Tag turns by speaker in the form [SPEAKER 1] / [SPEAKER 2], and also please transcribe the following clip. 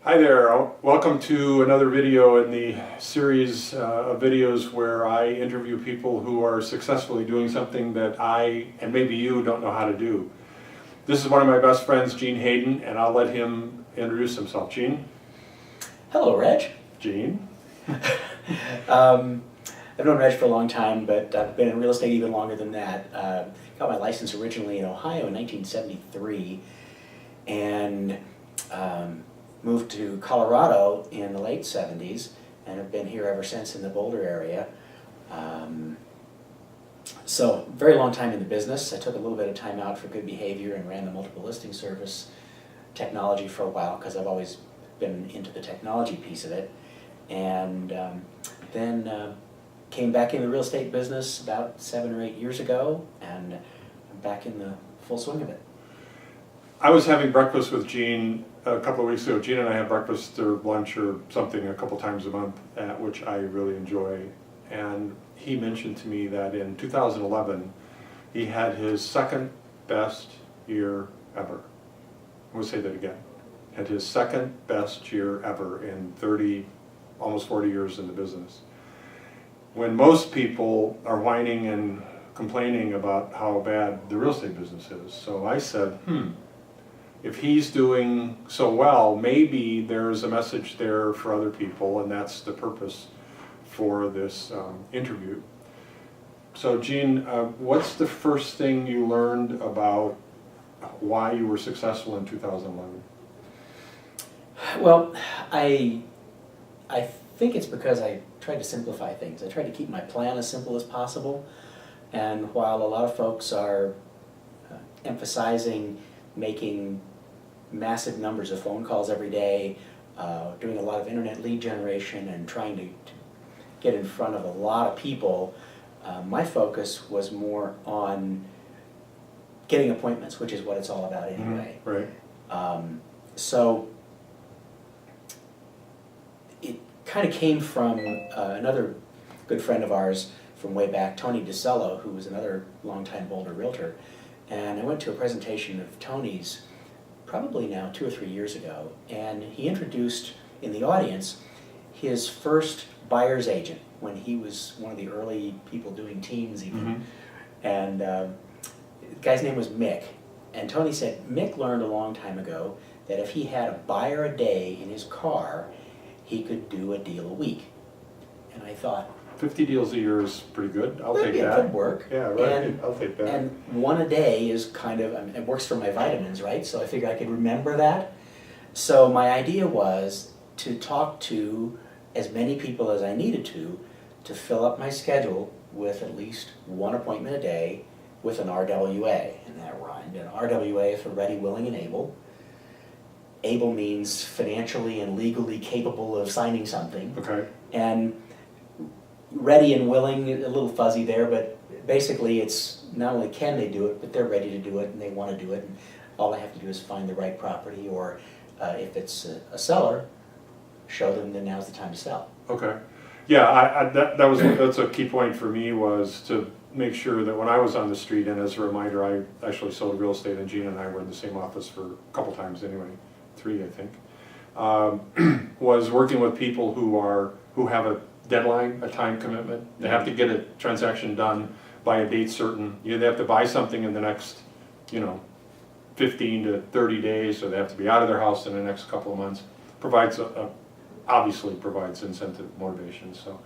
[SPEAKER 1] Hi there, welcome to another video in the series of videos where I interview people who are successfully doing something that I, and maybe you, don't know how to do. This is one of my best friends, Gene Hayden, and I'll let him introduce himself. Gene?
[SPEAKER 2] Hello, Reg.
[SPEAKER 1] Gene?
[SPEAKER 2] I've known Reg for a long time, but I've been in real estate even longer than that. Got my license originally in Ohio in 1973, and moved to Colorado in the late 70s, and have been here ever since in the Boulder area. So, very long time in the business. I took a little bit of time out for good behavior and ran the multiple listing service technology for a while because I've always been into the technology piece of it. And then came back in the real estate business about 7 or 8 years ago, and I'm back in the full swing of it.
[SPEAKER 1] I was having breakfast with Gene a couple of weeks ago. Gene and I have breakfast or lunch or something a couple times a month, which I really enjoy. And he mentioned to me that in 2011, he had his second best year ever. I'm going to say that again. Had his second best year ever in 30, almost 40 years in the business. When most people are whining and complaining about how bad the real estate business is. So I said, if he's doing so well, maybe there's a message there for other people, and that's the purpose for this interview. So Gene, what's the first thing you learned about why you were successful in 2011?
[SPEAKER 2] Well, I think it's because I tried to simplify things. I tried to keep my plan as simple as possible, and while a lot of folks are emphasizing making massive numbers of phone calls every day, doing a lot of internet lead generation and trying to get in front of a lot of people, my focus was more on getting appointments, which is what it's all about anyway.
[SPEAKER 1] Right.
[SPEAKER 2] So it kind of came from another good friend of ours from way back, Tony DeCello, who was another longtime Boulder realtor. And I went to a presentation of Tony's probably now 2 or 3 years ago, and he introduced in the audience his first buyer's agent when he was one of the early people doing teams even. And the guy's name was Mick. And Tony said Mick learned a long time ago that if he had a buyer a day in his car, he could do a deal a week. And I thought,
[SPEAKER 1] 50 deals a year is pretty good. I'll take that.
[SPEAKER 2] It could work.
[SPEAKER 1] Yeah, right. I'll take that.
[SPEAKER 2] And one a day is kind of, I mean, it works for my vitamins, right? So I figured I could remember that. So my idea was to talk to as many people as I needed to fill up my schedule with at least one appointment a day with an RWA, and that rhymed. And RWA is for ready, willing, and able. Able means financially and legally capable of signing something.
[SPEAKER 1] Okay.
[SPEAKER 2] And ready and willing, a little fuzzy there, but basically it's not only can they do it, but they're ready to do it and they want to do it. And all I have to do is find the right property, or if it's a seller, show them that now's the time to sell.
[SPEAKER 1] Okay. Yeah, that's a key point for me, was to make sure that when I was on the street, and as a reminder, I actually sold real estate, and Gene and I were in the same office for a couple times anyway, 3 I think, was working with people who have a deadline, a time commitment. They have to get a transaction done by a date certain. They have to buy something in the next, 15 to 30 days, or they have to be out of their house in the next couple of months. Obviously provides incentive, motivation. So